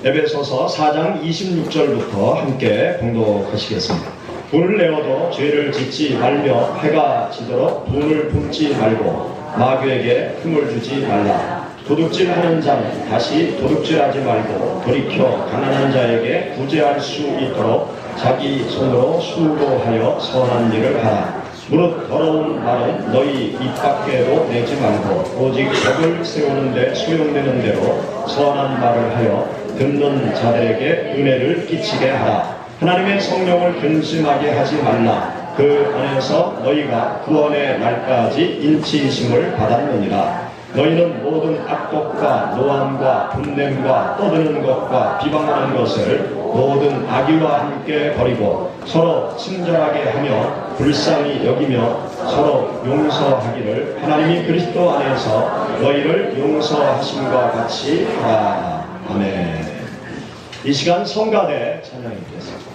에베소서 4장 26절부터 함께 봉독하시겠습니다. 돈을 내어도 죄를 짓지 말며 해가 지도록 돈을 굶지 말고 마귀에게 흠을 주지 말라. 도둑질하는 자는 다시 도둑질하지 말고 돌이켜 가난한 자에게 구제할 수 있도록 자기 손으로 수고하여 선한 일을 하라. 무릇 더러운 말은 너희 입 밖에도 내지 말고 오직 덕을 세우는 데 소용되는 대로 선한 말을 하여 듣는 자들에게 은혜를 끼치게 하라. 하나님의 성령을 근심하게 하지 말라. 그 안에서 너희가 구원의 날까지 인치심을 받았느니라. 너희는 모든 악독과 노함과 분냄과 떠드는 것과 비방하는 것을 모든 악의와 함께 버리고 서로 친절하게 하며 불쌍히 여기며 서로 용서하기를 하나님이 그리스도 안에서 너희를 용서하심과 같이 하라. 아멘. 이 시간 성가대 찬양이 되겠습니다.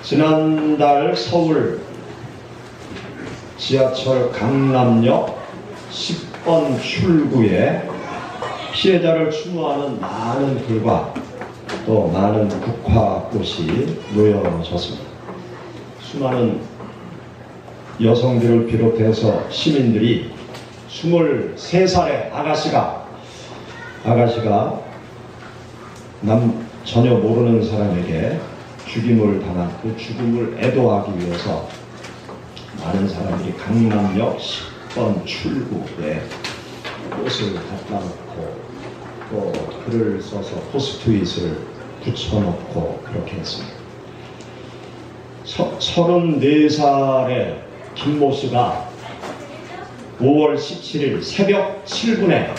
지난달 서울 지하철 강남역 10번 출구에 피해자를 추모하는 많은 글과 또 많은 국화꽃이 놓여졌습니다. 수많은 여성들을 비롯해서 시민들이 23살의 아가씨가 전혀 모르는 사람에게 죽임을 당한 그 죽음을 애도하기 위해서 많은 사람들이 강남역 10번 출구에 꽃을 갖다 놓고 또 글을 써서 포스트잇을 붙여놓고 그렇게 했습니다. 34살의 김모 씨가 5월 17일 새벽 7분에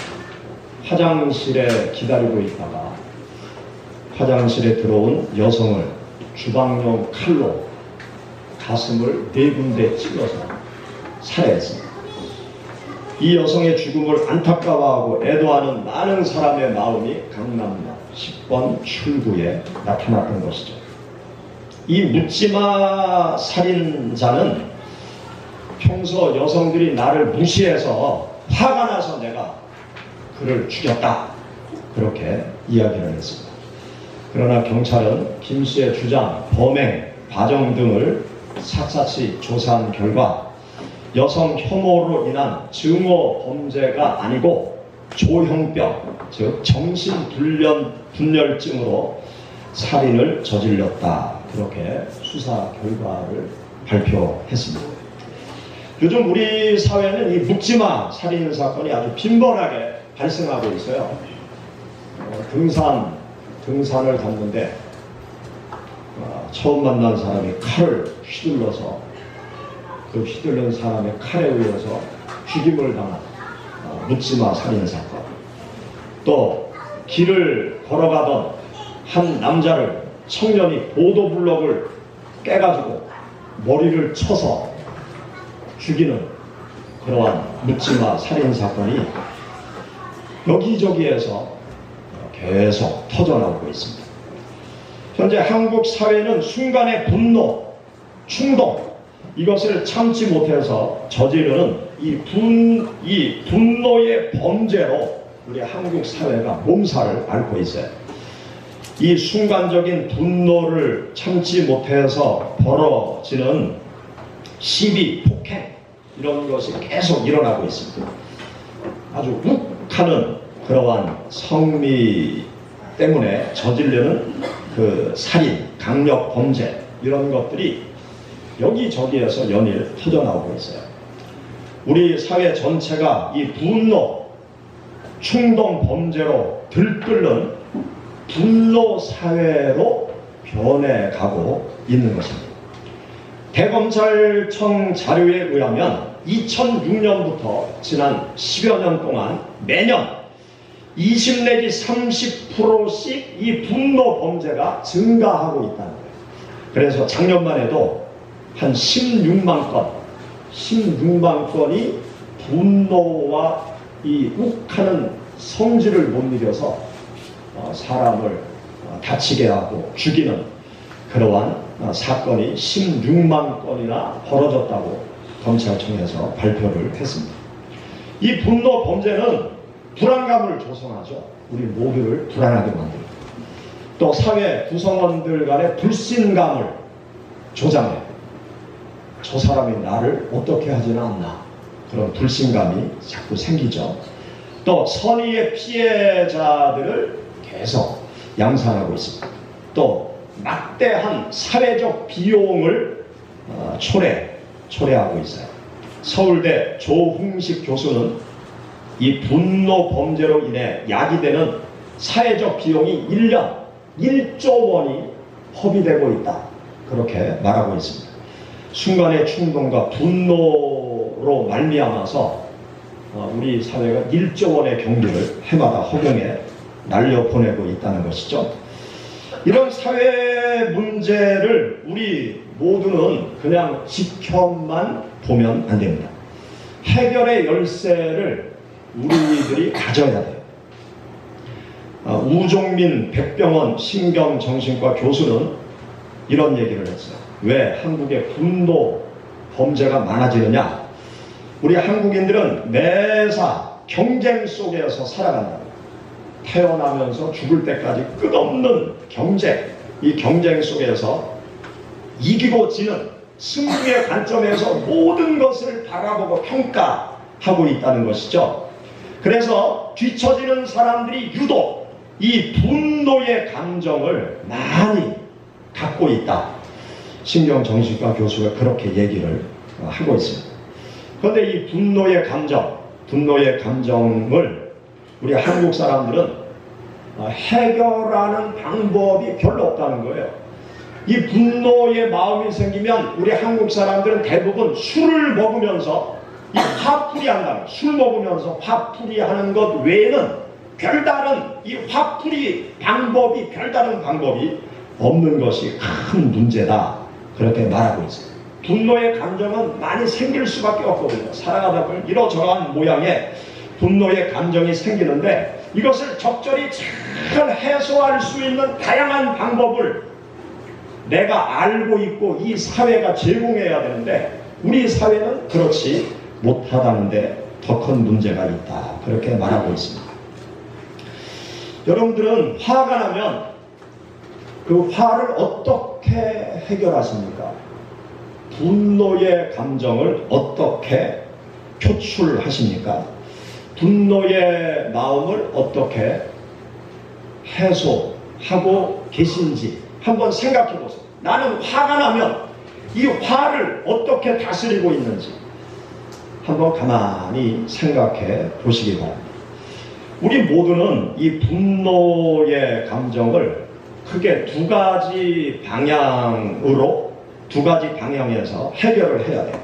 화장실에 기다리고 있다가 화장실에 들어온 여성을 주방용 칼로 가슴을 4군데 찔러서 살해했습니다. 이 여성의 죽음을 안타까워하고 애도하는 많은 사람의 마음이 강남역 10번 출구에 나타났던 것이죠. 이 묻지마 살인자는 평소 여성들이 나를 무시해서 화가 나서 내가 그를 죽였다, 그렇게 이야기를 했습니다. 그러나 경찰은 김 씨의 주장, 범행, 과정 등을 샅샅이 조사한 결과 여성 혐오로 인한 증오 범죄가 아니고 조형병, 즉 정신분열증으로 살인을 저질렀다, 그렇게 수사 결과를 발표했습니다. 요즘 우리 사회는 이 묵지마 살인 사건이 아주 빈번하게 발생하고 있어요. 등산을 갔는데 처음 만난 사람이 칼을 휘둘러서 그 휘둘른 사람의 칼에 의해서 죽임을 당한 묵지마 살인 사건. 또 길을 걸어가던 한 남자를 청년이 보도블럭을 깨가지고 머리를 쳐서 죽이는 그러한 묵지마 살인 사건이 여기저기에서 계속 터져나오고 있습니다. 현재 한국 사회는 순간의 분노, 충동, 이것을 참지 못해서 저지르는 이 분노의 범죄로 우리 한국 사회가 몸살을 앓고 있어요. 이 순간적인 분노를 참지 못해서 벌어지는 시비, 폭행, 이런 것이 계속 일어나고 있습니다. 아주 욱하는 그러한 성미 때문에 저지르는 그 살인, 강력 범죄, 이런 것들이 여기저기에서 연일 터져나오고 있어요. 우리 사회 전체가 이 분노, 충동 범죄로 들끓는 분노 사회로 변해가고 있는 것입니다. 대검찰청 자료에 의하면 2006년부터 지난 10여 년 동안 매년 20 내지 30%씩 이 분노 범죄가 증가하고 있다는 거예요. 그래서 작년만 해도 한 16만 건이 분노와 이 욱하는 성질을 못 이겨서 사람을 다치게 하고 죽이는 그러한 사건이 16만 건이나 벌어졌다고 검찰청에서 발표를 했습니다. 이 분노 범죄는 불안감을 조성하죠. 우리 모두를 불안하게 만듭니다. 또 사회 구성원들 간의 불신감을 조장해요. 저 사람이 나를 어떻게 하지는 않나, 그런 불신감이 자꾸 생기죠. 또 선의의 피해자들을 계속 양산하고 있습니다. 또 막대한 사회적 비용을 초래하고 있어요. 서울대 조흥식 교수는 이 분노 범죄로 인해 야기되는 사회적 비용이 1년 1조 원이 허비되고 있다, 그렇게 말하고 있습니다. 순간의 충동과 분노로 말미암아서 우리 사회가 1조 원의 경비를 해마다 허공에 날려보내고 있다는 것이죠. 이런 사회 문제를 우리 모두는 그냥 지켜만 보면 안 됩니다. 해결의 열쇠를 우리들이 가져야 돼요. 우종민 백병원 신경정신과 교수는 이런 얘기를 했어요. 왜 한국의 분노 범죄가 많아지느냐? 우리 한국인들은 매사 경쟁 속에서 살아간다. 태어나면서 죽을 때까지 끝없는 경쟁, 이 경쟁 속에서 이기고 지는 승부의 관점에서 모든 것을 바라보고 평가하고 있다는 것이죠. 그래서 뒤처지는 사람들이 유독 이 분노의 감정을 많이 갖고 있다. 신경정신과 교수가 그렇게 얘기를 하고 있습니다. 그런데 이 분노의 감정을 우리 한국 사람들은 해결하는 방법이 별로 없다는 거예요. 이 분노의 마음이 생기면 우리 한국 사람들은 대부분 술을 먹으면서 이 화풀이 한다는, 술 먹으면서 화풀이 하는 것 외에는 별다른 이 화풀이 방법이 별다른 방법이 없는 것이 큰 문제다. 그렇게 말하고 있어요. 분노의 감정은 많이 생길 수밖에 없거든요. 살아가다 보면 이러저러한 모양의 분노의 감정이 생기는데 이것을 적절히 잘 해소할 수 있는 다양한 방법을 내가 알고 있고 이 사회가 제공해야 되는데 우리 사회는 그렇지 못하다는데 더 큰 문제가 있다. 그렇게 말하고 있습니다. 여러분들은 화가 나면 그 화를 어떻게 해결하십니까? 분노의 감정을 어떻게 표출하십니까? 분노의 마음을 어떻게 해소하고 계신지 한번 생각해 보세요. 나는 화가 나면 이 화를 어떻게 다스리고 있는지 한번 가만히 생각해 보시기 바랍니다. 우리 모두는 이 분노의 감정을 크게 두 가지 방향에서 해결을 해야 돼요.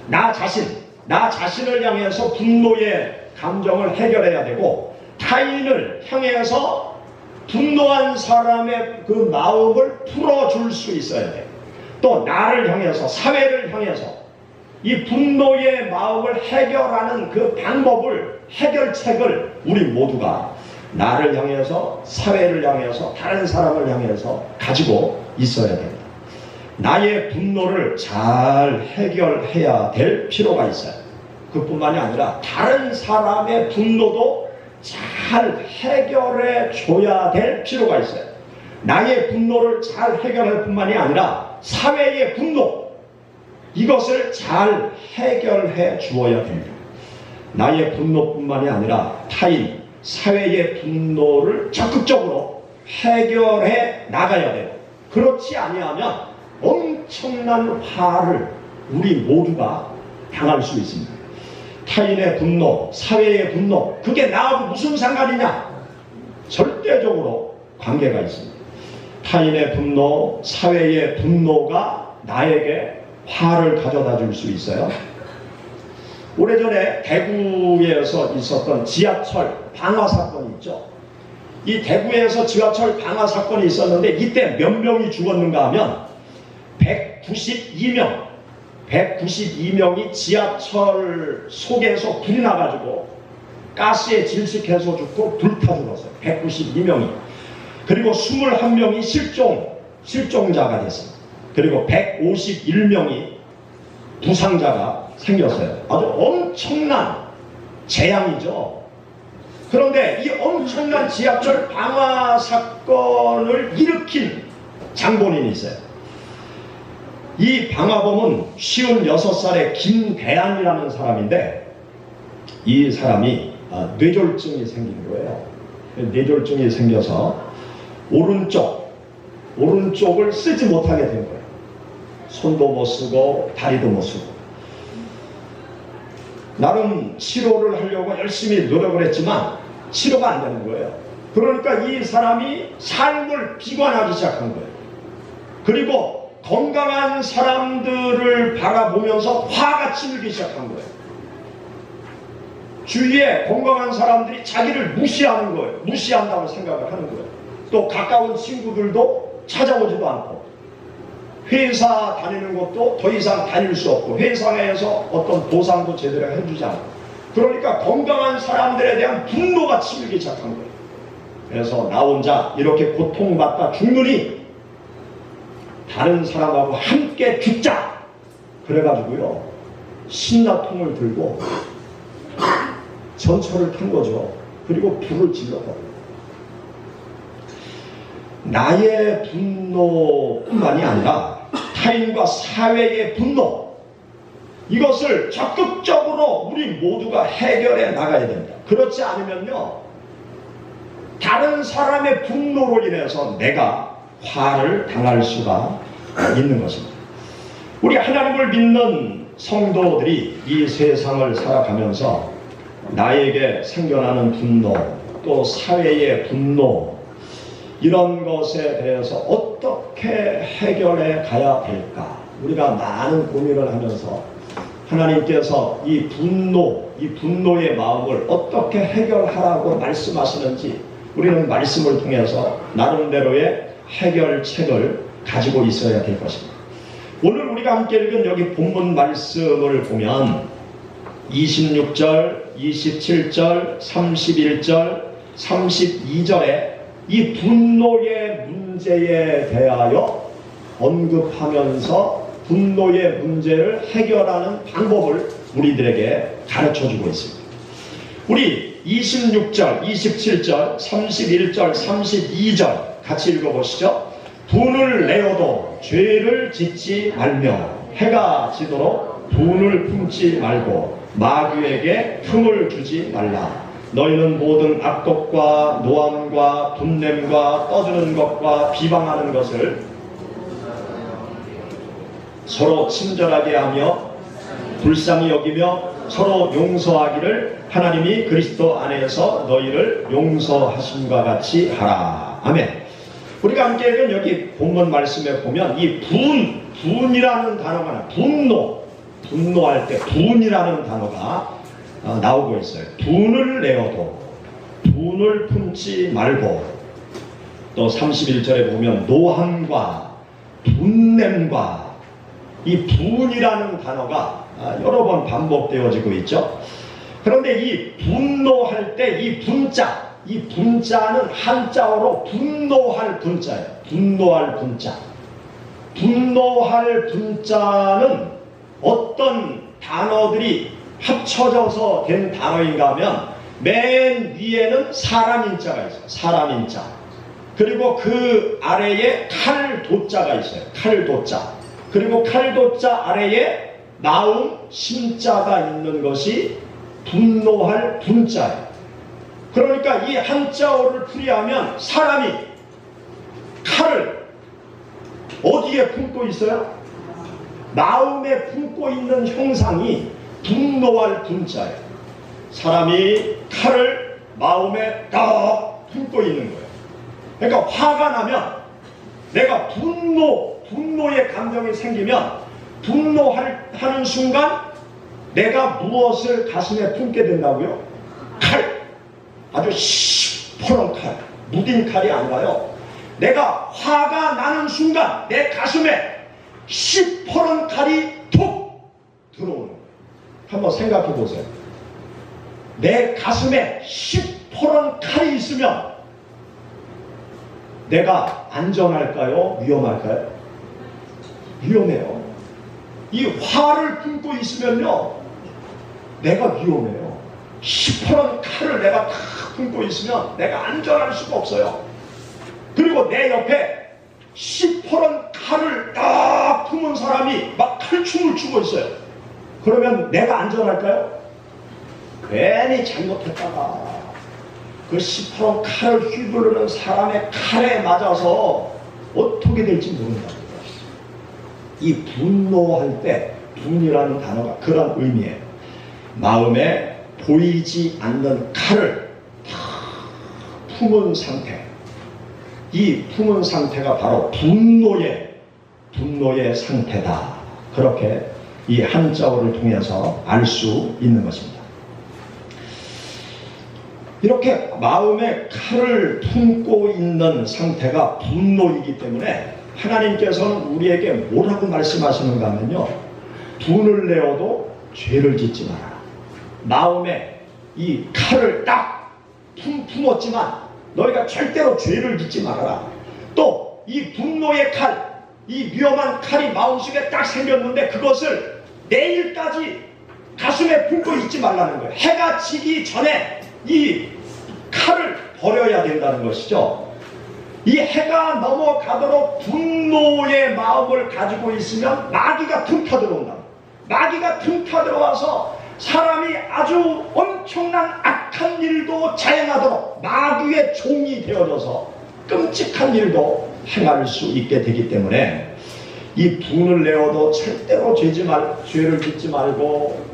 나 자신을 향해서 분노의 감정을 해결해야 되고 타인을 향해서 분노한 사람의 그 마음을 풀어줄 수 있어야 돼요. 또 나를 향해서 사회를 향해서 이 분노의 마음을 해결하는 그 방법을 해결책을 우리 모두가 나를 향해서 사회를 향해서 다른 사람을 향해서 가지고 있어야 됩니다. 나의 분노를 잘 해결해야 될 필요가 있어요. 그뿐만이 아니라 다른 사람의 분노도 잘 해결해 줘야 될 필요가 있어요. 나의 분노를 잘 해결할 뿐만이 아니라 사회의 분노 이것을 잘 해결해 주어야 됩니다. 나의 분노뿐만이 아니라 타인, 사회의 분노를 적극적으로 해결해 나가야 돼요. 그렇지 아니하면 엄청난 화를 우리 모두가 당할 수 있습니다. 타인의 분노, 사회의 분노, 그게 나하고 무슨 상관이냐? 절대적으로 관계가 있습니다. 타인의 분노, 사회의 분노가 나에게 화를 가져다 줄 수 있어요. 오래전에 대구에서 있었던 지하철 방화 사건이 있죠. 이 대구에서 지하철 방화 사건이 있었는데 이때 몇 명이 죽었는가 하면 192명이 지하철 속에서 불이 나가지고 가스에 질식해서 죽고 불타 죽었어요. 192명이. 그리고 21명이 실종자가 됐습니다. 그리고 151명이 부상자가 생겼어요. 아주 엄청난 재앙이죠. 그런데 이 엄청난 지하철 방화 사건을 일으킨 장본인이 있어요. 이 방화범은 56살의 김대안이라는 사람인데 이 사람이 뇌졸중이 생긴 거예요. 뇌졸중이 생겨서 오른쪽을 쓰지 못하게 된 거예요. 손도 못 쓰고 다리도 못 쓰고. 나름 치료를 하려고 열심히 노력을 했지만 치료가 안 되는 거예요. 그러니까 이 사람이 삶을 비관하기 시작한 거예요. 그리고 건강한 사람들을 바라보면서 화가 치밀기 시작한 거예요. 주위에 건강한 사람들이 자기를 무시하는 거예요. 무시한다고 생각을 하는 거예요. 또 가까운 친구들도 찾아오지도 않고 회사 다니는 것도 더 이상 다닐 수 없고 회사에서 어떤 보상도 제대로 해주지 않고 그러니까 건강한 사람들에 대한 분노가 치밀기 시작한 거예요. 그래서 나 혼자 이렇게 고통받다 죽느니 다른 사람하고 함께 죽자 그래가지고요 신라통을 들고 전철을 탄 거죠. 그리고 불을 질러버려요. 나의 분노뿐만이 아니라 타인과 사회의 분노 이것을 적극적으로 우리 모두가 해결해 나가야 됩니다. 그렇지 않으면요 다른 사람의 분노로 인해서 내가 화를 당할 수가 있는 것입니다. 우리 하나님을 믿는 성도들이 이 세상을 살아가면서 나에게 생겨나는 분노 또 사회의 분노 이런 것에 대해서 어떻게 해결해 가야 될까 우리가 많은 고민을 하면서 하나님께서 이 분노의 마음을 어떻게 해결하라고 말씀하시는지 우리는 말씀을 통해서 나름대로의 해결책을 가지고 있어야 될 것입니다. 오늘 우리가 함께 읽은 여기 본문 말씀을 보면 26절, 27절, 31절, 32절에 이 분노의 문제에 대하여 언급하면서 분노의 문제를 해결하는 방법을 우리들에게 가르쳐주고 있습니다. 우리 26절, 27절, 31절, 32절 같이 읽어보시죠. 분을 내어도 죄를 짓지 말며 해가 지도록 분을 품지 말고 마귀에게 틈을 주지 말라. 너희는 모든 악독과 노함과 분냄과 떠드는 것과 비방하는 것을 서로 친절하게 하며 불쌍히 여기며 서로 용서하기를 하나님이 그리스도 안에서 너희를 용서하심과 같이 하라. 아멘. 우리가 함께 읽은 여기 본문 말씀에 보면 이 분이라는 단어가 분노할 때 분이라는 단어가 나오고 있어요. 분을 내어도 분을 품지 말고, 또 31절에 보면 노함과 분냄과 이 분이라는 단어가 여러 번 반복되어지고 있죠. 그런데 이 분노할 때 이 분자는 한자어로 분노할 분자예요. 분노할 분자. 분노할 분자는 어떤 단어들이 합쳐져서 된 단어인가 하면 맨 위에는 사람인자가 있어요. 사람인자. 그리고 그 아래에 칼도자가 있어요. 칼도자. 그리고 칼도자 아래에 나움 심자가 있는 것이 분노할 분자예요. 그러니까 이 한자어를 풀이하면 사람이 칼을 어디에 품고 있어요? 마음에 품고 있는 형상이 분노할 분자예요. 사람이 칼을 마음에 딱 품고 있는 거예요. 그러니까 화가 나면 내가 분노의 감정이 생기면 분노하는 순간 내가 무엇을 가슴에 품게 된다고요? 칼. 아주 시퍼런 칼. 무딘 칼이 아니라요. 내가 화가 나는 순간 내 가슴에 시퍼런 칼이 툭 들어오는 거예요. 한번 생각해 보세요. 내 가슴에 시퍼런 칼이 있으면 내가 안전할까요? 위험할까요? 위험해요. 이 화를 품고 있으면요, 내가 위험해요. 시퍼런 칼을 내가 다 품고 있으면 내가 안전할 수가 없어요. 그리고 내 옆에 시퍼런 칼을 딱 품은 사람이 막 칼춤을 추고 있어요. 그러면 내가 안전할까요? 괜히 잘못했다가 그 시퍼런 칼을 휘두르는 사람의 칼에 맞아서 어떻게 될지 모른다. 이 분노할 때 분이라는 단어가 그런 의미예요. 마음에 보이지 않는 칼을 품은 상태. 이 품은 상태가 바로 분노의 상태다. 그렇게 이 한자어를 통해서 알 수 있는 것입니다. 이렇게 마음에 칼을 품고 있는 상태가 분노이기 때문에 하나님께서는 우리에게 뭐라고 말씀하시는가 하면요, 분을 내어도 죄를 짓지 마라. 마음에 이 칼을 딱 품었지만 너희가 절대로 죄를 짓지 말아라. 또 이 분노의 칼, 이 위험한 칼이 마음속에 딱 생겼는데 그것을 내일까지 가슴에 품고 있지 말라는 거예요. 해가 지기 전에 이 칼을 버려야 된다는 것이죠. 이 해가 넘어가도록 분노의 마음을 가지고 있으면 마귀가 틈타 들어온다. 마귀가 틈타 들어와서 사람이 아주 엄청난 악한 일도 자행하도록 마귀의 종이 되어져서 끔찍한 일도 행할 수 있게 되기 때문에 이 분을 내어도 절대로 죄를 짓지 말고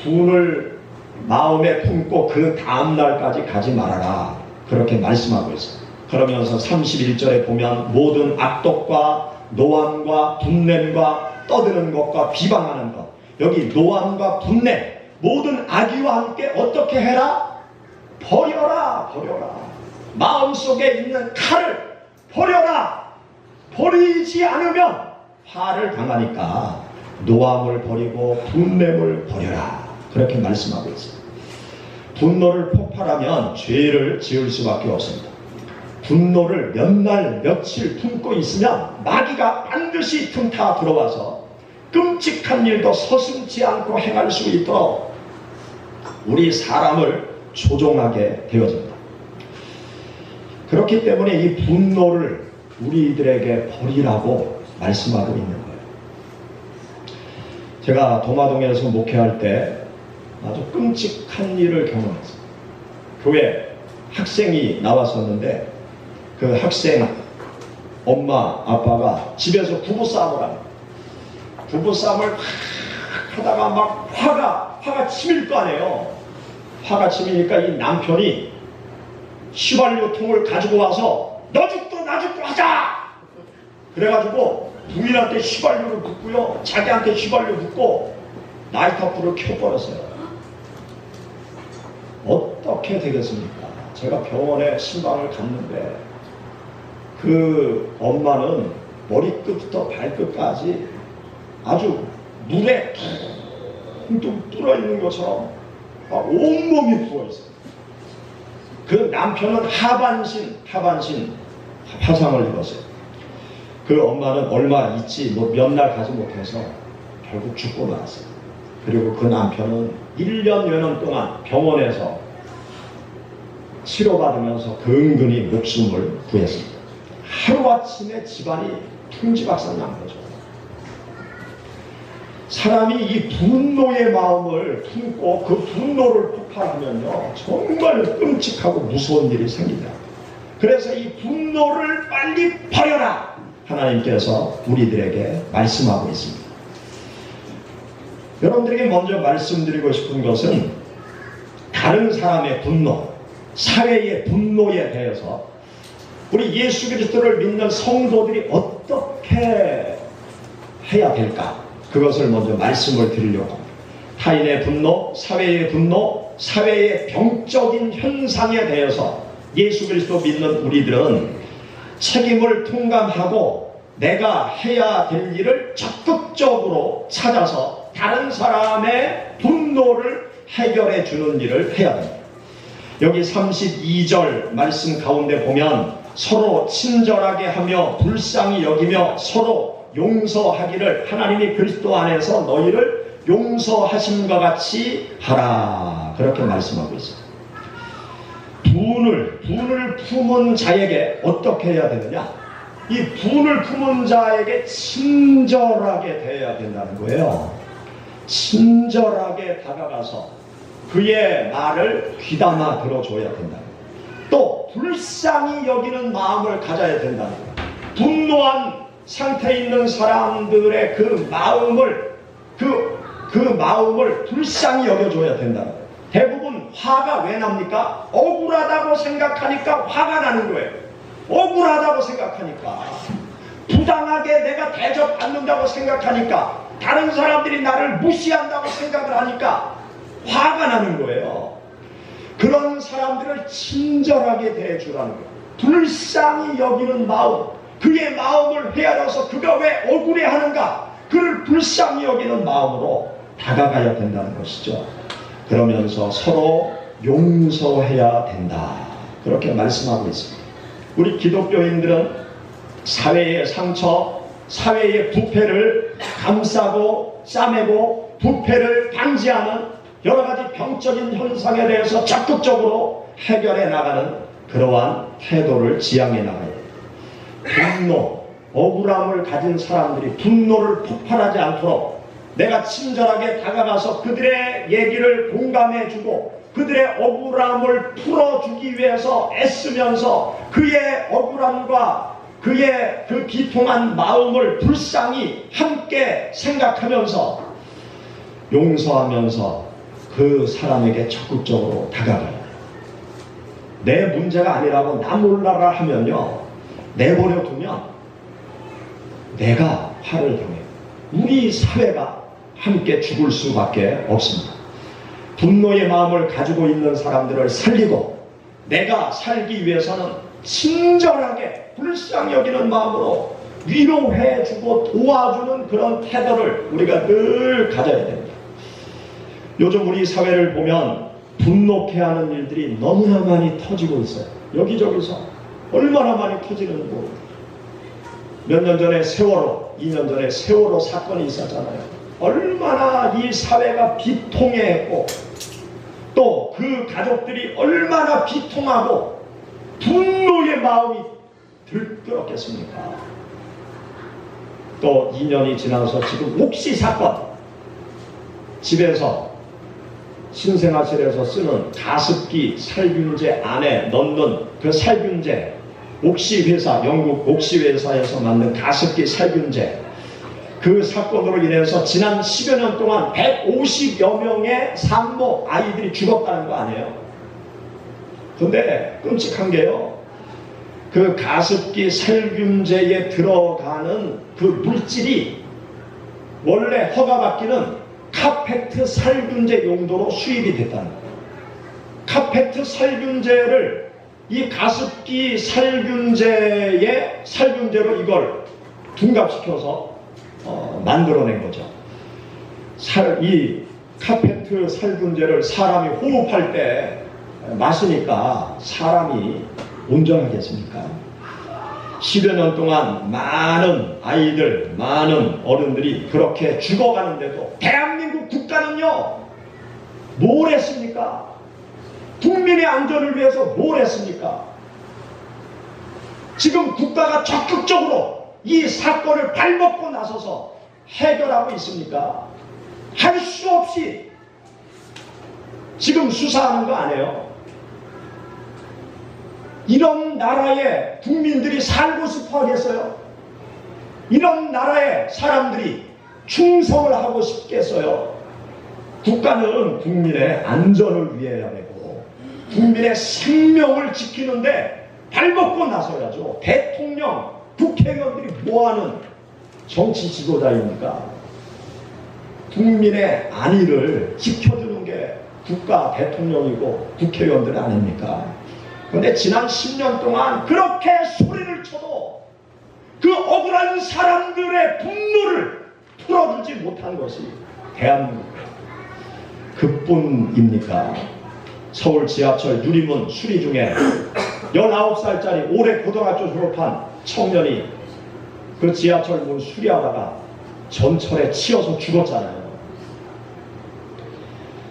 분을 마음에 품고 그 다음날까지 가지 말아라. 그렇게 말씀하고 있어요. 그러면서 31절에 보면 모든 악독과 노함과 분냄과 떠드는 것과 비방하는 것, 여기 노함과 분내, 모든 악의와 함께 어떻게 해라? 버려라, 버려라. 마음속에 있는 칼을 버려라. 버리지 않으면 화를 당하니까 노함을 버리고 분냄을 버려라. 그렇게 말씀하고 있습니다. 분노를 폭발하면 죄를 지을 수밖에 없습니다. 분노를 몇 날 며칠 품고 있으면 마귀가 반드시 틈타 들어와서 끔찍한 일도 서슴지 않고 행할 수 있도록 우리 사람을 조종하게 되어집니다. 그렇기 때문에 이 분노를 우리들에게 버리라고 말씀하고 있는 거예요. 제가 도마동에서 목회할 때 아주 끔찍한 일을 경험했어요. 교회 학생이 나왔었는데 그 학생 엄마 아빠가 집에서 부부싸움을 합니다. 부부싸움을 하다가 막 화가 치밀 거 아니에요. 화가 치미니까 이 남편이 휘발유통을 가지고 와서 너 죽도 나 죽도 하자! 그래가지고 부인한테 휘발유를 붓고요, 자기한테 휘발유 붓고 나이터프를 켜버렸어요. 어떻게 되겠습니까? 제가 병원에 신방을 갔는데 그 엄마는 머리끝부터 발끝까지 아주 물에 퉁퉁 뚫어있는 것처럼 온몸이 부어있어요. 그 남편은 하반신 화상을 입었어요. 그 엄마는 얼마 있지 몇 날 가지 못해서 결국 죽고 말았어요. 그리고 그 남편은 1년 동안 병원에서 치료받으면서 근근히 목숨을 구했습니다. 하루아침에 집안이 풍지박산 난 거죠. 사람이 이 분노의 마음을 품고 그 분노를 폭발하면요, 정말 끔찍하고 무서운 일이 생깁니다. 그래서 이 분노를 빨리 버려라! 하나님께서 우리들에게 말씀하고 있습니다. 여러분들에게 먼저 말씀드리고 싶은 것은 다른 사람의 분노, 사회의 분노에 대해서 우리 예수 그리스도를 믿는 성도들이 어떻게 해야 될까? 그것을 먼저 말씀을 드리려고 합니다. 타인의 분노, 사회의 분노, 사회의 병적인 현상에 대해서 예수 그리스도 믿는 우리들은 책임을 통감하고 내가 해야 될 일을 적극적으로 찾아서 다른 사람의 분노를 해결해 주는 일을 해야 됩니다. 여기 32절 말씀 가운데 보면 서로 친절하게 하며 불쌍히 여기며 서로 용서하기를 하나님이 그리스도 안에서 너희를 용서하심과 같이 하라. 그렇게 말씀하고 있습니다. 분을 품은 자에게 어떻게 해야 되느냐? 이 분을 품은 자에게 친절하게 대해야 된다는 거예요. 친절하게 다가가서 그의 말을 귀담아 들어줘야 된다. 또 불쌍히 여기는 마음을 가져야 된다. 분노한 상태에 있는 사람들의 그 마음을 불쌍히 여겨줘야 된다. 대부분 화가 왜 납니까? 억울하다고 생각하니까 화가 나는 거예요. 억울하다고 생각하니까, 부당하게 내가 대접받는다고 생각하니까, 다른 사람들이 나를 무시한다고 생각을 하니까 화가 나는 거예요. 그런 사람들을 친절하게 대해주라는 거예요. 불쌍히 여기는 마음, 그의 마음을 헤아려서 그가 왜 억울해하는가, 그를 불쌍히 여기는 마음으로 다가가야 된다는 것이죠. 그러면서 서로 용서해야 된다. 그렇게 말씀하고 있습니다. 우리 기독교인들은 사회의 상처, 사회의 부패를 감싸고 싸매고 부패를 방지하는 여러 가지 병적인 현상에 대해서 적극적으로 해결해 나가는 그러한 태도를 지향해 나가야 됩니다. 분노, 억울함을 가진 사람들이 분노를 폭발하지 않도록 내가 친절하게 다가가서 그들의 얘기를 공감해주고 그들의 억울함을 풀어주기 위해서 애쓰면서 그의 억울함과 그의 그 비통한 마음을 불쌍히 함께 생각하면서 용서하면서 그 사람에게 적극적으로 다가가요. 내 문제가 아니라고 나 몰라라 하면요, 내버려 두면 내가 화를 당해요. 우리 사회가 함께 죽을 수밖에 없습니다. 분노의 마음을 가지고 있는 사람들을 살리고 내가 살기 위해서는 친절하게 불쌍히 여기는 마음으로 위로해주고 도와주는 그런 태도를 우리가 늘 가져야 됩니다. 요즘 우리 사회를 보면 분노케 하는 일들이 너무나 많이 터지고 있어요. 여기저기서 얼마나 많이 터지는지 모릅니다. 몇 년 전에 세월호, 2년 전에 세월호 사건이 있었잖아요. 얼마나 이 사회가 비통해했고 또 그 가족들이 얼마나 비통하고 분노의 마음이 들끓었겠습니까? 또 2년이 지나서 지금 옥시 사건, 집에서 신생아실에서 쓰는 가습기 살균제 안에 넣는 그 살균제, 옥시 회사, 영국 옥시 회사에서 만든 가습기 살균제, 그 사건으로 인해서 지난 10여 년 동안 150여 명의 산모 아이들이 죽었다는 거 아니에요? 근데 끔찍한 게요, 그 가습기 살균제에 들어가는 그 물질이 원래 허가받기는 카페트 살균제 용도로 수입이 됐다는 거예요. 카페트 살균제를 이 가습기 살균제에 살균제로 이걸 둔갑시켜서 만들어낸 거죠. 이 카페트 살균제를 사람이 호흡할 때 마시니까 사람이 온전하겠습니까? 10여 년 동안 많은 아이들, 많은 어른들이 그렇게 죽어가는데도 대한민국 국가는요, 뭘 했습니까? 국민의 안전을 위해서 뭘 했습니까? 지금 국가가 적극적으로 이 사건을 발벗고 나서서 해결하고 있습니까? 할 수 없이 지금 수사하는 거 아니에요? 이런 나라에 국민들이 살고 싶어 하겠어요? 이런 나라에 사람들이 충성을 하고 싶겠어요? 국가는 국민의 안전을 위해야 되고 국민의 생명을 지키는데 발벗고 나서야죠. 대통령, 국회의원들이 뭐하는 정치 지도자입니까? 국민의 안위를 지켜주는 게 국가 대통령이고 국회의원들 아닙니까? 그런데 지난 10년 동안 그렇게 소리를 쳐도 그 억울한 사람들의 분노를 풀어주지 못한 것이 대한민국 그뿐입니까? 서울 지하철 유리문 수리 중에 19살짜리 올해 고등학교 졸업한 청년이 그 지하철 문 수리하다가 전철에 치여서 죽었잖아요.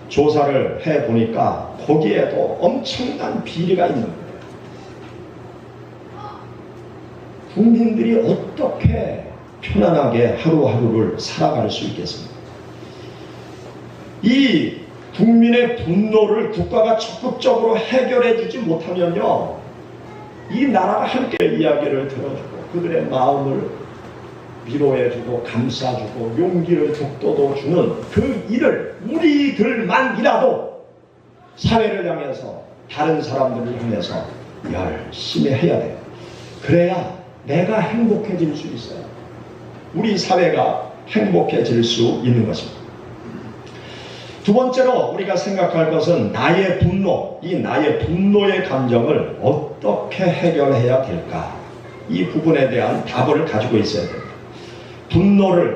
조사를 해보니까 거기에도 엄청난 비리가 있는 거예요. 국민들이 어떻게 편안하게 하루하루를 살아갈 수 있겠습니까? 이 국민의 분노를 국가가 적극적으로 해결해 주지 못하면요, 이 나라가 함께 이야기를 들어주고 그들의 마음을 위로해주고 감싸주고 용기를 북돋워주는 그 일을 우리들만이라도 사회를 향해서 다른 사람들을 향해서 열심히 해야 돼요. 그래야 내가 행복해질 수 있어요. 우리 사회가 행복해질 수 있는 것입니다. 두 번째로 우리가 생각할 것은 나의 분노, 이 나의 분노의 감정을 어떻게 해결해야 될까? 이 부분에 대한 답을 가지고 있어야 됩니다.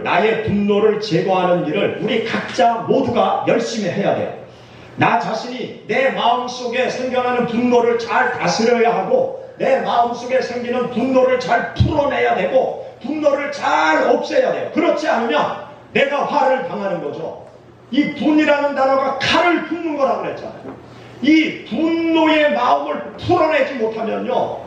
나의 분노를 제거하는 일을 우리 각자 모두가 열심히 해야 돼요. 나 자신이 내 마음속에 생겨나는 분노를 잘 다스려야 하고 내 마음속에 생기는 분노를 잘 풀어내야 되고 분노를 잘 없애야 돼요. 그렇지 않으면 내가 화를 당하는 거죠. 이 분이라는 단어가 칼을 굽는 거라고 그랬잖아요. 이 분노의 마음을 풀어내지 못하면요,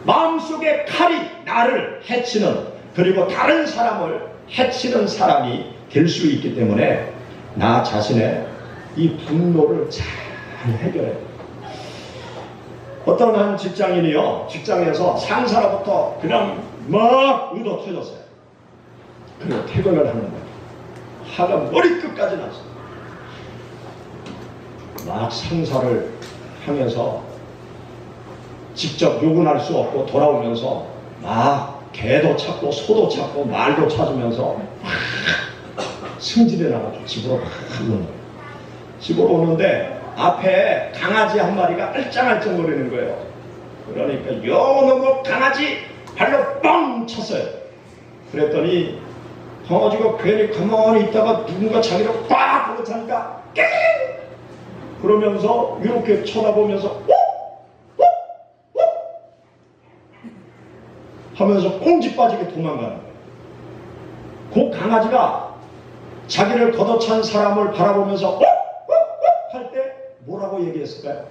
마음속에 칼이 나를 해치는, 그리고 다른 사람을 해치는 사람이 될 수 있기 때문에 나 자신의 이 분노를 잘 해결해야 돼요. 어떤 한 직장인이요, 직장에서 상사로부터 그냥 막 의도 터졌어요. 그리고 퇴근을 하는 거예요. 화가 머리끝까지 났어요. 막 상사를 향해서 직접 욕은 할 수 없고 돌아오면서 막 개도 찾고 소도 찾고 말도 찾으면서 승질이 나가지고 집으로 막 오는 거예요. 집으로 오는데 앞에 강아지 한 마리가 알짱알짱거리는 거예요. 그러니까 요 놈의 강아지 발로 뻥 쳤어요. 그랬더니 강아지가 괜히 가만히 있다가 누군가 자기를 꽉 불어차니까 깨 그러면서 이렇게 쳐다보면서 하면서 꽁지 빠지게 도망가는 거예요. 그 강아지가 자기를 걷어찬 사람을 바라보면서 할 때 뭐라고 얘기했을까요?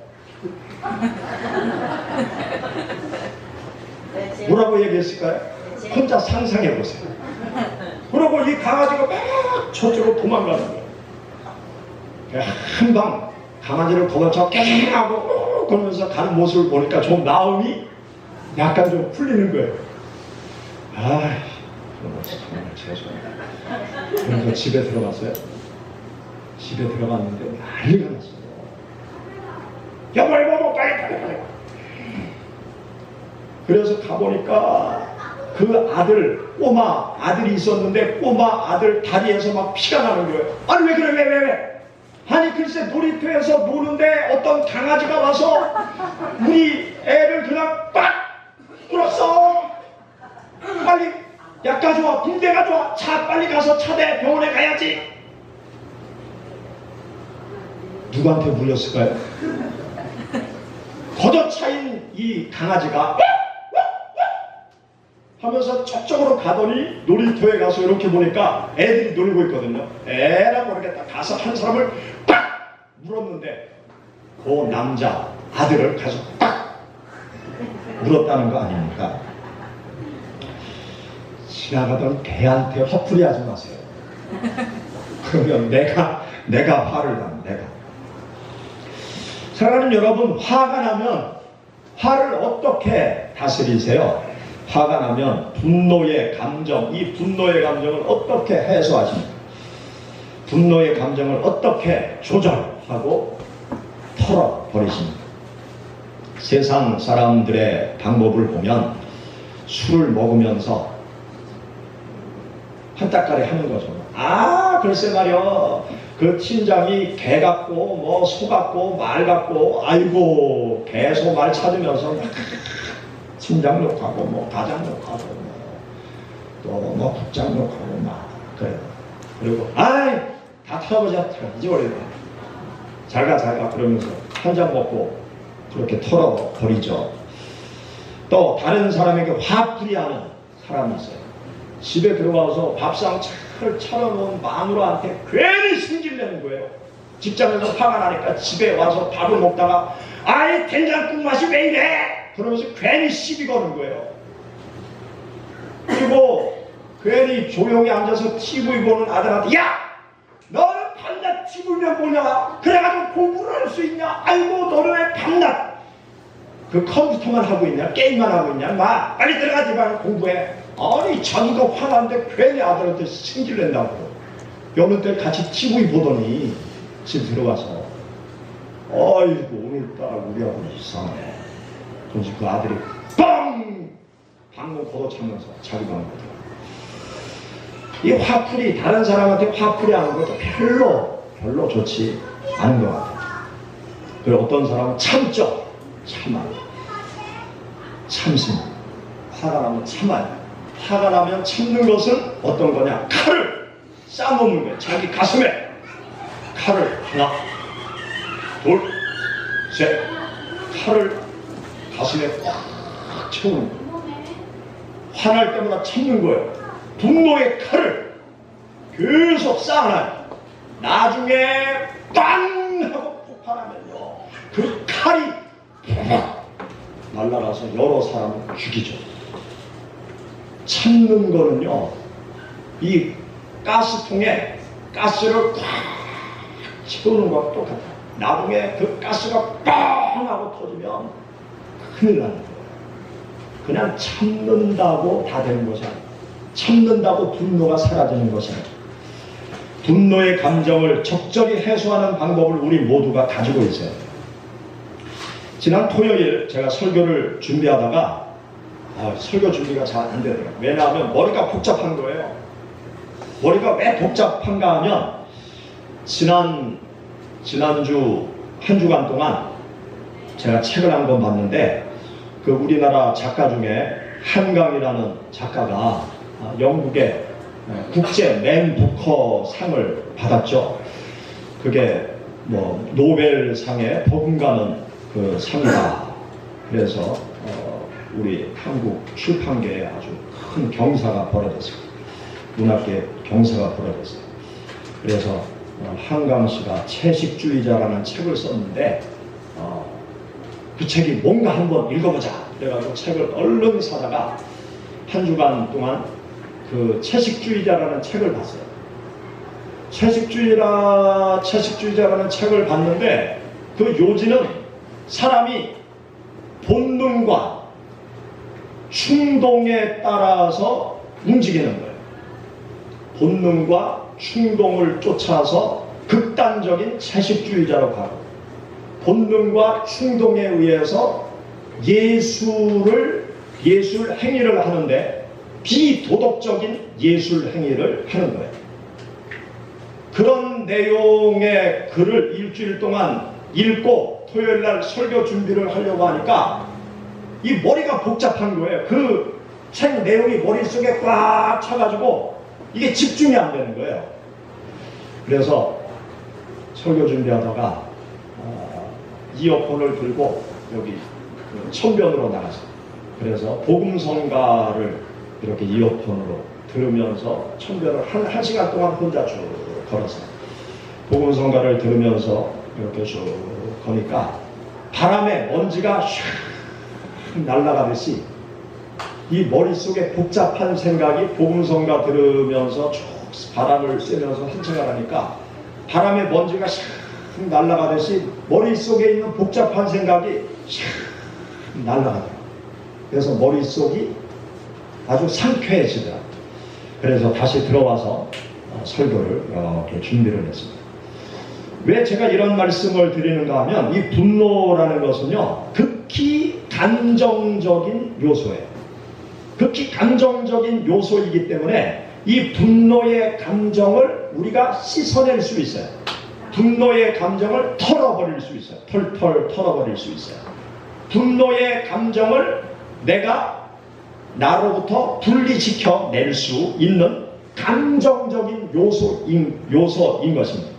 뭐라고 얘기했을까요? 혼자 상상해 보세요. 그러고 이 강아지가 막 저쪽으로 도망가는 거예요. 한방 강아지를 걷어차 깨하고 그러면서 가는 모습을 보니까 좀 마음이 약간 좀 풀리는 거예요. 정말 죄송합니다. 그래서 집에 들어갔어요. 집에 들어갔는데 난리가 났어요. 여보 빨리. 그래서 가보니까 그 아들, 꼬마 아들이 있었는데 꼬마 아들 다리에서 막 피가 나는 거예요. 아니 왜 그래 왜? 아니 글쎄 놀이터에서 노는데 어떤 강아지가 와서 우리 애를 그냥 빡 물었어. 빨리 약 가져와, 붕대 가져와. 차 빨리 가서 차대 병원에 가야지. 누구한테 물렸을까요? 걷어차인 이 강아지가 하면서 저쪽으로 가더니 놀이터에 가서 이렇게 보니까 애들이 놀고 있거든요. 에라 모르겠다. 가서 한 사람을 빡 물었는데 그 남자 아들을 가서 빡 물었다는 거 아닙니까? 지나가던 개한테 화풀이 하지 마세요. 그러면 내가 화를 나는 내가. 사랑하는 여러분, 화가 나면 화를 어떻게 다스리세요? 화가 나면 분노의 감정, 이 분노의 감정을 어떻게 해소하십니까? 분노의 감정을 어떻게 조절하고 털어버리십니까? 세상 사람들의 방법을 보면 술을 먹으면서 한따까리 하는 거죠. 글쎄 말이야. 그 팀장이 개 같고 뭐 소 같고 말 같고 아이고 개소 말 찾으면서 팀장 욕하고 뭐 가장 욕하고 또 뭐 국장 욕하고 막 그래요. 그리고 다 털어보자. 잊어버리네. 잘가 그러면서 한 잔 먹고 그렇게 털어버리죠. 또 다른 사람에게 화풀이하는 사람이 있어요. 집에 들어가서 밥상 차를 차려놓은 마누라한테 괜히 승질내는 거예요. 직장에서 화가 나니까 집에 와서 밥을 먹다가 된장국 맛이 왜 이래? 그러면서 괜히 시비 거는 거예요. 그리고 괜히 조용히 앉아서 TV 보는 아들한테 너는 밤낮 TV면 뭐냐? 그래가지고 공부를 할 수 있냐? 아이고 너는 왜 밤낮 그 컴퓨터만 하고 있냐? 게임만 하고 있냐? 빨리 들어가지 마 공부해. 아니 자기가 화났는데 괜히 아들한테 승질낸다고. 여느 때 같이 TV 보더니 집 들어가서 아이고 오늘따라 우리하고 이상해. 그래서 그 아들이 뻥! 방문 걷어차면서 자기 방문 들어가. 이 화풀이 다른 사람한테 화풀이 하는 것도 별로 좋지 않은 것 같아요. 그리고 어떤 사람은 참죠. 참습니다. 화가 나면 참아요. 화가 나면 참는 것은 어떤 거냐? 칼을 쌓아놓는 거예요. 자기 가슴에 칼을 하나, 둘, 셋. 칼을 가슴에 꽉 채우는 거예요. 화날 때마다 참는 거예요. 분노의 칼을 계속 쌓아놔요. 나중에 빵 하고 폭발하면요. 그 칼이 날아가서 여러 사람을 죽이죠. 참는 거는요, 이 가스통에 가스를 꽉 채우는 것과 똑같아요. 나중에 그 가스가 빵 하고 터지면 큰일 나는 거예요. 그냥 참는다고 다 되는 것이 아니에요. 참는다고 분노가 사라지는 것이 아니에요. 분노의 감정을 적절히 해소하는 방법을 우리 모두가 가지고 있어요. 지난 토요일 제가 설교를 준비하다가 설교 준비가 잘 안 되더라고요. 왜냐하면 머리가 복잡한 거예요. 머리가 왜 복잡한가 하면 지난주 한 주간 동안 제가 책을 한 권 봤는데 그 우리나라 작가 중에 한강이라는 작가가 영국의 국제 맨 부커 상을 받았죠. 그게 뭐 노벨상에 버금가는 그 상이다. 그래서 우리 한국 출판계에 아주 큰 경사가 벌어졌어요. 문학계 경사가 벌어졌어요. 그래서 한강 씨가 채식주의자라는 책을 썼는데 그 책이 뭔가 한번 읽어보자. 그래가지고 책을 얼른 사다가 한 주간 동안 그 채식주의자라는 책을 봤어요. 채식주의자라는 책을 봤는데 그 요지는 사람이 본능과 충동에 따라서 움직이는 거예요. 본능과 충동을 쫓아서 극단적인 채식주의자로 가고 본능과 충동에 의해서 예술 행위를 하는데 비도덕적인 예술 행위를 하는 거예요. 그런 내용의 글을 일주일 동안 읽고 토요일날 설교 준비를 하려고 하니까 이 머리가 복잡한 거예요. 그 책 내용이 머릿속에 꽉 차가지고 이게 집중이 안 되는 거예요. 그래서 설교 준비하다가 이어폰을 들고 여기 천변으로 나갔어요. 그래서 복음성가를 이렇게 이어폰으로 들으면서 천변을 한 시간 동안 혼자 쭉 걸었어요. 복음성가를 들으면서 이렇게 쭉 거니까 바람에 먼지가 슉 날아가듯이 이 머릿속에 복잡한 생각이 복음성가 들으면서 쭉 바람을 쐬면서 한층을 하니까 바람에 먼지가 슉 날아가듯이 머릿속에 있는 복잡한 생각이 샥 날아가더라고요. 그래서 머릿속이 아주 상쾌해지더라고요. 그래서 다시 들어와서 설교를 이렇게 준비를 했습니다. 왜 제가 이런 말씀을 드리는가 하면 이 분노라는 것은요 극히 감정적인 요소예요. 극히 감정적인 요소이기 때문에 이 분노의 감정을 우리가 씻어낼 수 있어요. 분노의 감정을 털어버릴 수 있어요. 털털 털어버릴 수 있어요. 분노의 감정을 내가 나로부터 분리시켜 낼 수 있는 감정적인 요소인 것입니다.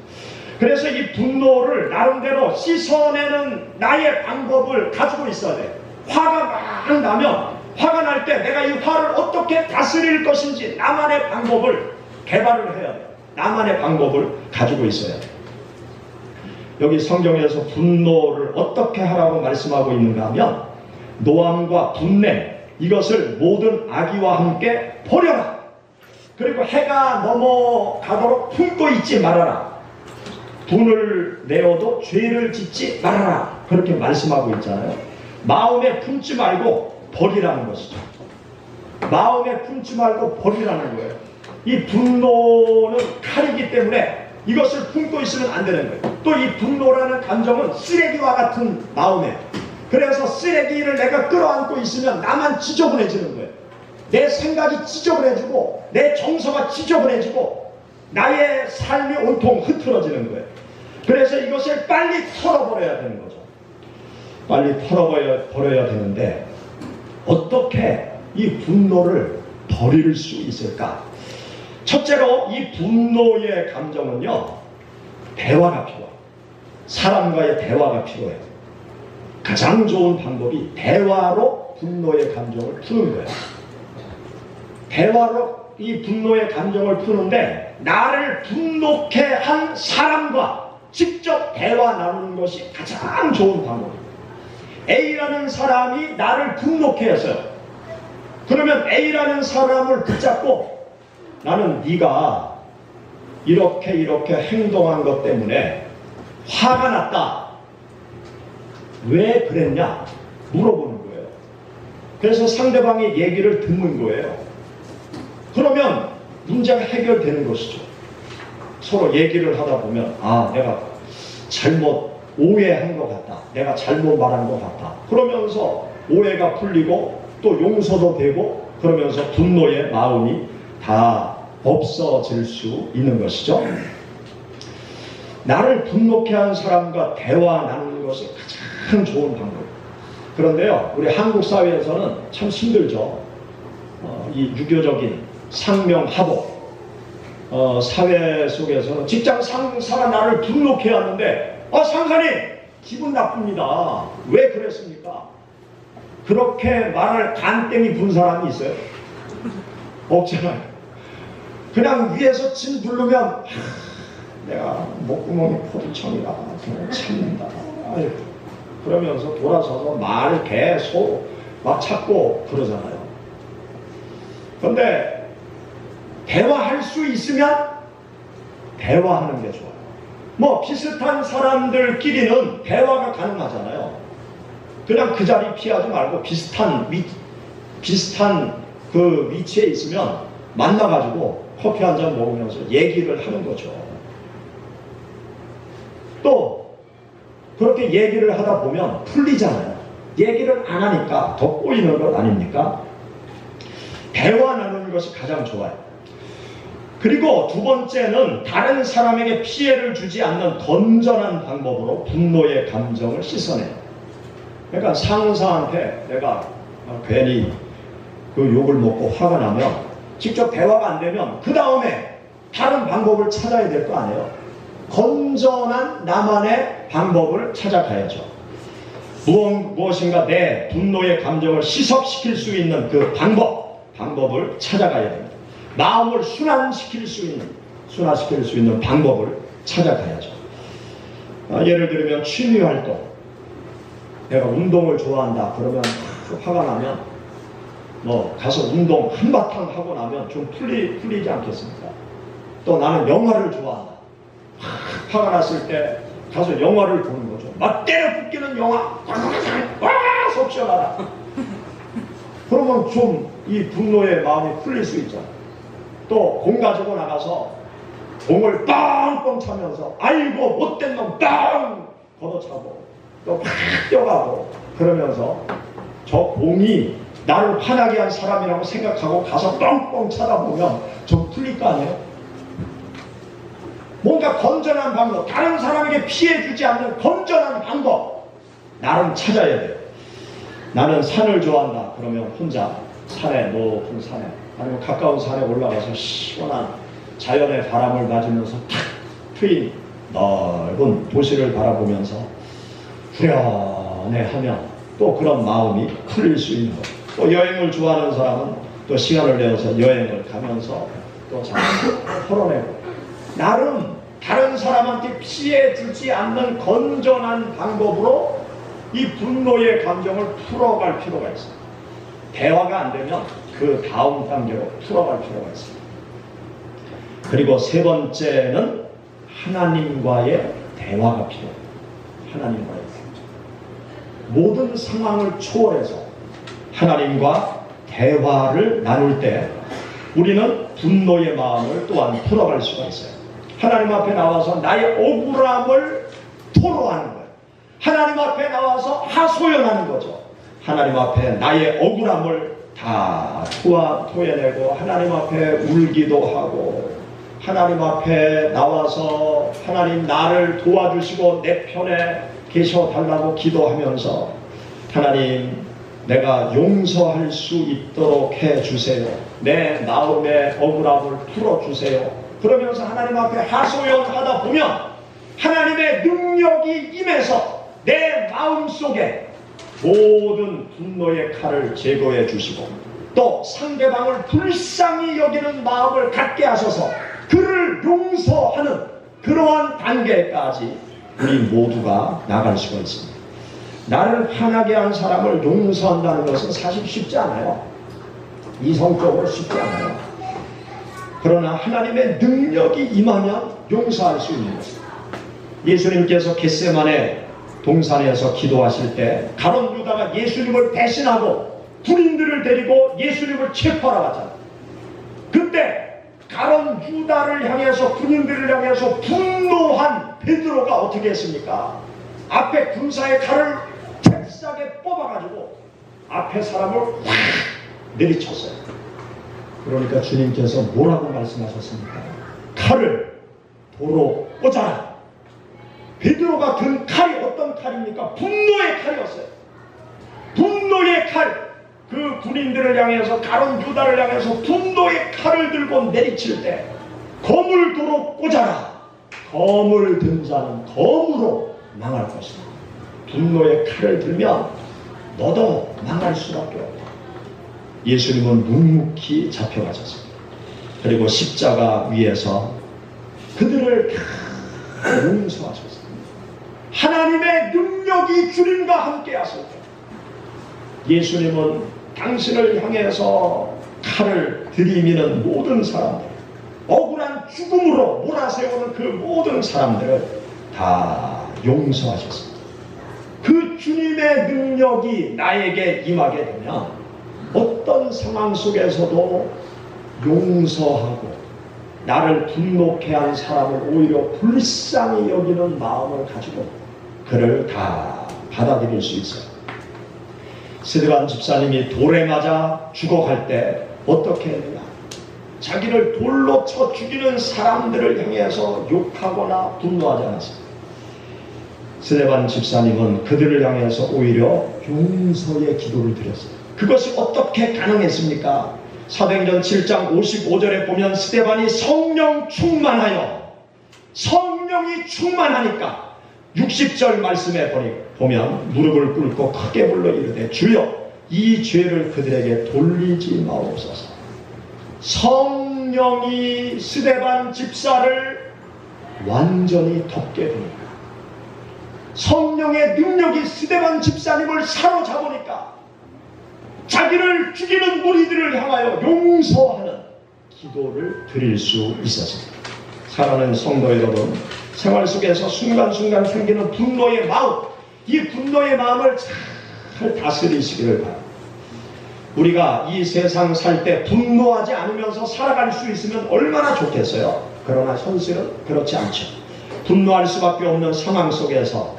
그래서 이 분노를 나름대로 씻어내는 나의 방법을 가지고 있어야 돼요. 화가 막 나면 화가 날 때 내가 이 화를 어떻게 다스릴 것인지 나만의 방법을 개발을 해야 돼요. 나만의 방법을 가지고 있어야 돼요. 여기 성경에서 분노를 어떻게 하라고 말씀하고 있는가 하면 노함과 분냄 이것을 모든 악의와 함께 버려라. 그리고 해가 넘어가도록 품고 있지 말아라. 분을 내어도 죄를 짓지 말아라. 그렇게 말씀하고 있잖아요. 마음에 품지 말고 버리라는 것이죠. 마음에 품지 말고 버리라는 거예요. 이 분노는 칼이기 때문에 이것을 품고 있으면 안 되는 거예요. 또 이 분노라는 감정은 쓰레기와 같은 마음이에요. 그래서 쓰레기를 내가 끌어안고 있으면 나만 지저분해지는 거예요. 내 생각이 지저분해지고 내 정서가 지저분해지고 나의 삶이 온통 흐트러지는 거예요. 그래서 이것을 빨리 털어버려야 되는 거죠. 빨리 털어버려야 되는데 어떻게 이 분노를 버릴 수 있을까? 첫째로 이 분노의 감정은요 대화가 필요해요. 사람과의 대화가 필요해요. 가장 좋은 방법이 대화로 분노의 감정을 푸는 거예요. 대화로 이 분노의 감정을 푸는데 나를 분노케 한 사람과 직접 대화 나누는 것이 가장 좋은 방법입니다. A라는 사람이 나를 분노케 했어요. 그러면 A라는 사람을 붙잡고 나는 네가 이렇게 행동한 것 때문에 화가 났다. 왜 그랬냐? 물어보는 거예요. 그래서 상대방의 얘기를 듣는 거예요. 그러면 문제가 해결되는 것이죠. 서로 얘기를 하다 보면 내가 잘못 오해한 것 같다. 내가 잘못 말한 것 같다. 그러면서 오해가 풀리고 또 용서도 되고 그러면서 분노의 마음이 다 없어질 수 있는 것이죠. 나를 분노케 한 사람과 대화 나누는 것이 가장 좋은 방법. 그런데요, 우리 한국 사회에서는 참 힘들죠. 이 유교적인 상명하복 사회 속에서는 직장 상사가 나를 분노케 하는데 상사님 기분 나쁩니다. 왜 그랬습니까? 그렇게 말을 간땡이 분 사람이 있어요? 없잖아요. 그냥 위에서 진 부르면 내가 목구멍이 포도청이라 참는다. 그러면서 돌아서서 말을 계속 막 찾고 그러잖아요. 그런데 대화할 수 있으면 대화하는 게 좋아요. 뭐 비슷한 사람들끼리는 대화가 가능하잖아요. 그냥 그 자리 피하지 말고 비슷한 그 위치에 있으면 만나가지고 커피 한 잔 먹으면서 얘기를 하는 거죠. 또 그렇게 얘기를 하다 보면 풀리잖아요. 얘기를 안 하니까 더 꼬이는 것 아닙니까? 대화 나누는 것이 가장 좋아요. 그리고 두 번째는 다른 사람에게 피해를 주지 않는 건전한 방법으로 분노의 감정을 씻어내요. 그러니까 상사한테 내가 괜히 그 욕을 먹고 화가 나면 직접 대화가 안 되면 그 다음에 다른 방법을 찾아야 될 거 아니에요. 건전한 나만의 방법을 찾아가야죠. 무엇인가 내 분노의 감정을 희석시킬 수 있는 그 방법을 찾아가야 됩니다. 마음을 순환시킬 수 있는 방법을 찾아가야죠. 예를 들면 취미활동. 내가 운동을 좋아한다. 그러면 화가 나면 뭐 가서 운동 한바탕 하고 나면 좀 풀리지 않겠습니까? 또 나는 영화를 좋아한다. 화가 났을 때 가서 영화를 보는 거죠. 막 때려 붓기는 영화. 와, 속 시원하다. 그러면 좀 이 분노의 마음이 풀릴 수 있죠. 또 공 가지고 나가서 공을 빵빵 차면서 아이고 못된 놈 빵 걷어차고 또 팍 뛰어가고 그러면서 저 공이 나를 화나게 한 사람이라고 생각하고 가서 뻥뻥 쳐다보면 좀 풀릴 거 아니에요? 뭔가 건전한 방법, 다른 사람에게 피해 주지 않는 건전한 방법 나름 찾아야 돼요. 나는 산을 좋아한다. 그러면 혼자 높은 산에 아니면 가까운 산에 올라가서 시원한 자연의 바람을 맞으면서 탁 트인 넓은 도시를 바라보면서 후련해하면 또 그런 마음이 풀릴 수 있는 것. 또 여행을 좋아하는 사람은 또 시간을 내어서 여행을 가면서 또 잘 털어내고 나름 다른 사람한테 피해 주지 않는 건전한 방법으로 이 분노의 감정을 풀어갈 필요가 있습니다. 대화가 안 되면 그 다음 단계로 풀어갈 필요가 있습니다. 그리고 세 번째는 하나님과의 대화가 필요합니다. 하나님과의 대화. 모든 상황을 초월해서 하나님과 대화를 나눌 때 우리는 분노의 마음을 또한 풀어갈 수가 있어요. 하나님 앞에 나와서 나의 억울함을 토로하는 거예요. 하나님 앞에 나와서 하소연하는 거죠. 하나님 앞에 나의 억울함을 다 토해내고 하나님 앞에 울기도 하고 하나님 앞에 나와서 하나님 나를 도와주시고 내 편에 계셔달라고 기도하면서 하나님 내가 용서할 수 있도록 해주세요. 내 마음의 억울함을 풀어주세요. 그러면서 하나님 앞에 하소연하다 보면 하나님의 능력이 임해서 내 마음속에 모든 분노의 칼을 제거해 주시고 또 상대방을 불쌍히 여기는 마음을 갖게 하셔서 그를 용서하는 그러한 단계까지 우리 모두가 나갈 수가 있습니다. 나를 화나게 한 사람을 용서한다는 것은 사실 쉽지 않아요. 이성적으로 쉽지 않아요. 그러나 하나님의 능력이 임하면 용서할 수 있는 것입니다. 예수님께서 겟세마네 동산에서 기도하실 때 가룟 유다가 예수님을 배신하고 군인들을 데리고 예수님을 체포하러 갔잖아요. 그때 가룟 유다를 향해서 군인들을 향해서 분노한 베드로가 어떻게 했습니까? 앞에 군사의 칼을 잽싸게 뽑아가지고 앞에 사람을 확 내리쳤어요. 그러니까 주님께서 뭐라고 말씀하셨습니까? 칼을 도로 꽂아라. 베드로가 든 칼이 어떤 칼입니까? 분노의 칼이었어요. 분노의 칼. 그 군인들을 향해서, 가룟 유다를 향해서 분노의 칼을 들고 내리칠 때 검을 도로 꽂아라. 검을 든 자는 검으로 망할 것이다. 분노의 칼을 들면 너도 망할 수밖에 없다. 예수님은 묵묵히 잡혀가셨습니다. 그리고 십자가 위에서 그들을 다 용서하셨습니다. 하나님의 능력이 주님과 함께 하실 때 예수님은 당신을 향해서 칼을 들이미는 모든 사람들, 억울한 죽음으로 몰아세우는 그 모든 사람들을 다 용서하셨습니다. 그 주님의 능력이 나에게 임하게 되면 어떤 상황 속에서도 용서하고 나를 분노케 한 사람을 오히려 불쌍히 여기는 마음을 가지고 그를 다 받아들일 수 있어요. 스데반 집사님이 돌에 맞아 죽어갈 때 어떻게 했느냐? 자기를 돌로 쳐 죽이는 사람들을 향해서 욕하거나 분노하지 않았습니다. 스데반 집사님은 그들을 향해서 오히려 용서의 기도를 드렸어요. 그것이 어떻게 가능했습니까? 사도행전 7장 55절에 보면 스데반이 성령 충만하여, 성령이 충만하니까 60절 말씀에 보면 무릎을 꿇고 크게 불러 이르되 주여 이 죄를 그들에게 돌리지 마옵소서. 성령이 스데반 집사를 완전히 덮게 되니까, 성령의 능력이 스데반 집사님을 사로잡으니까 자기를 죽이는 무리들을 향하여 용서하는 기도를 드릴 수 있었습니다. 사랑하는 성도 여러분, 생활 속에서 순간순간 생기는 분노의 마음, 이 분노의 마음을 잘 다스리시기를 바랍니다. 우리가 이 세상 살 때 분노하지 않으면서 살아갈 수 있으면 얼마나 좋겠어요. 그러나 현실은 그렇지 않죠. 분노할 수밖에 없는 상황 속에서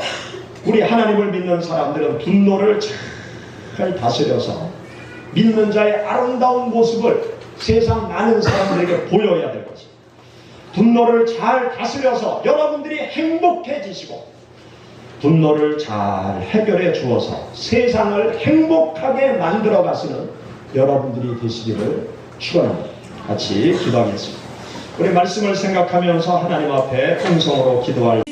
우리 하나님을 믿는 사람들은 분노를 잘 다스려서 믿는 자의 아름다운 모습을 세상 많은 사람들에게 보여야 될 것입니다. 분노를 잘 다스려서 여러분들이 행복해지시고 분노를 잘 해결해 주어서 세상을 행복하게 만들어 가시는 여러분들이 되시기를 축원합니다. 같이 기도하겠습니다. 우리 말씀을 생각하면서 하나님 앞에 통성으로 기도할